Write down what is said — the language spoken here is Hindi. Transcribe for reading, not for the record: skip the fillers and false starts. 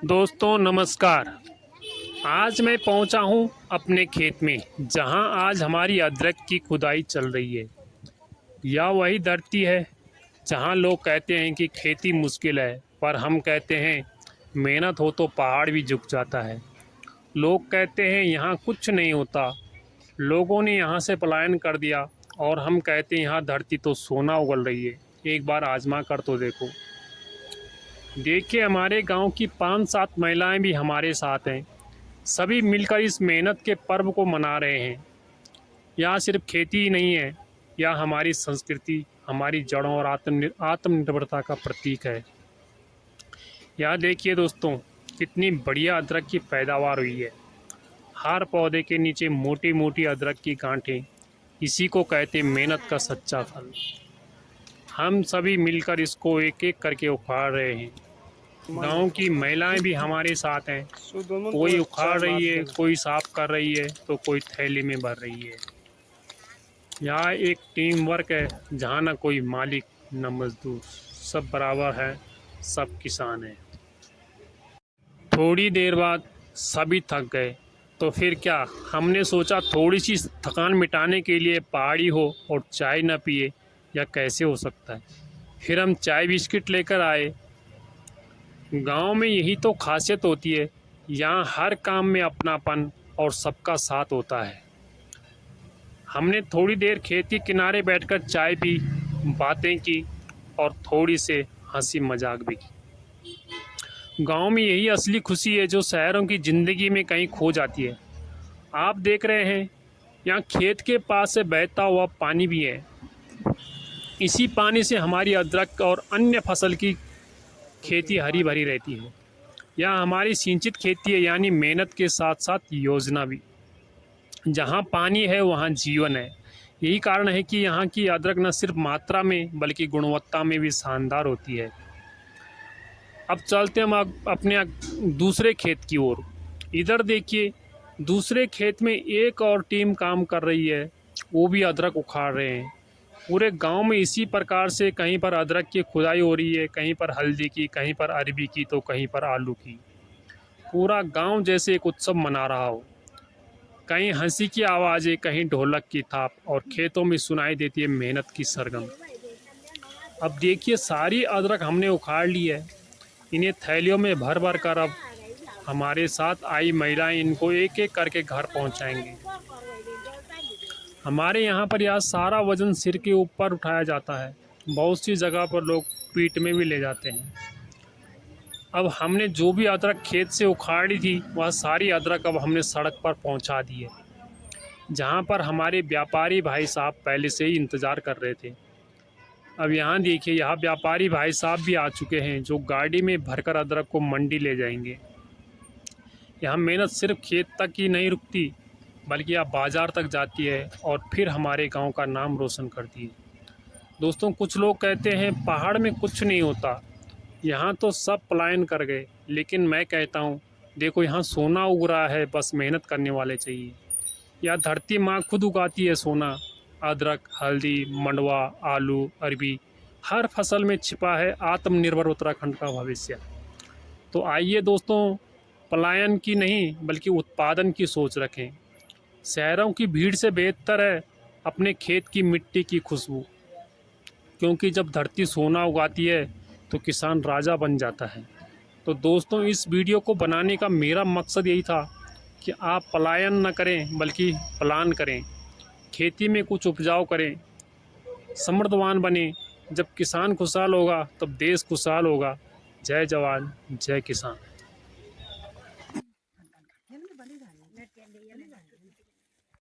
दोस्तों नमस्कार। आज मैं पहुंचा हूं अपने खेत में, जहां आज हमारी अदरक की खुदाई चल रही है। यह वही धरती है जहां लोग कहते हैं कि खेती मुश्किल है, पर हम कहते हैं मेहनत हो तो पहाड़ भी झुक जाता है। लोग कहते हैं यहाँ कुछ नहीं होता, लोगों ने यहाँ से पलायन कर दिया, और हम कहते हैं यहाँ धरती तो सोना उगल रही है। एक बार आजमा कर तो देखो। देखिए, हमारे गांव की 5-7 महिलाएं भी हमारे साथ हैं। सभी मिलकर इस मेहनत के पर्व को मना रहे हैं। यहाँ सिर्फ खेती ही नहीं है, यह हमारी संस्कृति, हमारी जड़ों और आत्मनिर्भरता का प्रतीक है। यहाँ देखिए दोस्तों, कितनी बढ़िया अदरक की पैदावार हुई है। हर पौधे के नीचे मोटी मोटी अदरक की गांठें, इसी को कहते मेहनत का सच्चा फल। हम सभी मिलकर इसको एक एक करके उखाड़ रहे हैं। गांव की महिलाएं भी हमारे साथ हैं। कोई उखाड़ रही है, कोई साफ कर रही है, तो कोई थैली में भर रही है। यहाँ एक टीम वर्क है, जहाँ न कोई मालिक न मजदूर, सब बराबर है, सब किसान हैं। थोड़ी देर बाद सभी थक गए, तो फिर क्या, हमने सोचा थोड़ी सी थकान मिटाने के लिए पहाड़ी हो और चाय न पिए, या कैसे हो सकता है। फिर हम चाय बिस्किट लेकर आए। गांव में यही तो खासियत होती है, यहाँ हर काम में अपनापन और सबका साथ होता है। हमने थोड़ी देर खेत के किनारे बैठकर चाय पी, बातें की और थोड़ी से हंसी मजाक भी की। गांव में यही असली खुशी है, जो शहरों की ज़िंदगी में कहीं खो जाती है। आप देख रहे हैं, यहाँ खेत के पास से बहता हुआ पानी भी है। इसी पानी से हमारी अदरक और अन्य फसल की खेती हरी भरी रहती है। यह हमारी सिंचित खेती है, यानी मेहनत के साथ साथ योजना भी। जहाँ पानी है वहाँ जीवन है। यही कारण है कि यहाँ की अदरक न सिर्फ मात्रा में बल्कि गुणवत्ता में भी शानदार होती है। अब चलते हम अपने दूसरे खेत की ओर। इधर देखिए, दूसरे खेत में एक और टीम काम कर रही है, वो भी अदरक उखाड़ रहे हैं। पूरे गांव में इसी प्रकार से कहीं पर अदरक की खुदाई हो रही है, कहीं पर हल्दी की, कहीं पर अरबी की, तो कहीं पर आलू की। पूरा गांव जैसे एक उत्सव मना रहा हो। कहीं हंसी की आवाज़ें, कहीं ढोलक की थाप, और खेतों में सुनाई देती है मेहनत की सरगम। अब देखिए, सारी अदरक हमने उखाड़ ली है। इन्हें थैलियों में भर भर कर अब हमारे साथ आई महिलाएं इनको एक एक करके घर पहुंचाएंगी। हमारे यहाँ पर यह सारा वज़न सिर के ऊपर उठाया जाता है। बहुत सी जगह पर लोग पीठ में भी ले जाते हैं। अब हमने जो भी अदरक खेत से उखाड़ी थी, वह सारी अदरक अब हमने सड़क पर पहुंचा दी है, जहाँ पर हमारे व्यापारी भाई साहब पहले से ही इंतज़ार कर रहे थे। अब यहाँ देखिए, यहाँ व्यापारी भाई साहब भी आ चुके हैं, जो गाड़ी में भरकर अदरक को मंडी ले जाएंगे। यहाँ मेहनत सिर्फ खेत तक ही नहीं रुकती, बल्कि आप बाज़ार तक जाती है और फिर हमारे गांव का नाम रोशन करती है। दोस्तों, कुछ लोग कहते हैं पहाड़ में कुछ नहीं होता, यहाँ तो सब पलायन कर गए, लेकिन मैं कहता हूँ देखो, यहाँ सोना उग रहा है, बस मेहनत करने वाले चाहिए। यह धरती माँ खुद उगाती है सोना। अदरक, हल्दी, मंडुआ, आलू, अरबी, हर फसल में छिपा है आत्मनिर्भर उत्तराखंड का भविष्य। तो आइए दोस्तों, पलायन की नहीं बल्कि उत्पादन की सोच रखें। शहरों की भीड़ से बेहतर है अपने खेत की मिट्टी की खुशबू, क्योंकि जब धरती सोना उगाती है तो किसान राजा बन जाता है। तो दोस्तों, इस वीडियो को बनाने का मेरा मकसद यही था कि आप पलायन न करें बल्कि प्लान करें, खेती में कुछ उपजाऊ करें, समृद्धवान बने। जब किसान खुशहाल होगा तब देश खुशहाल होगा। जय जवान, जय किसान।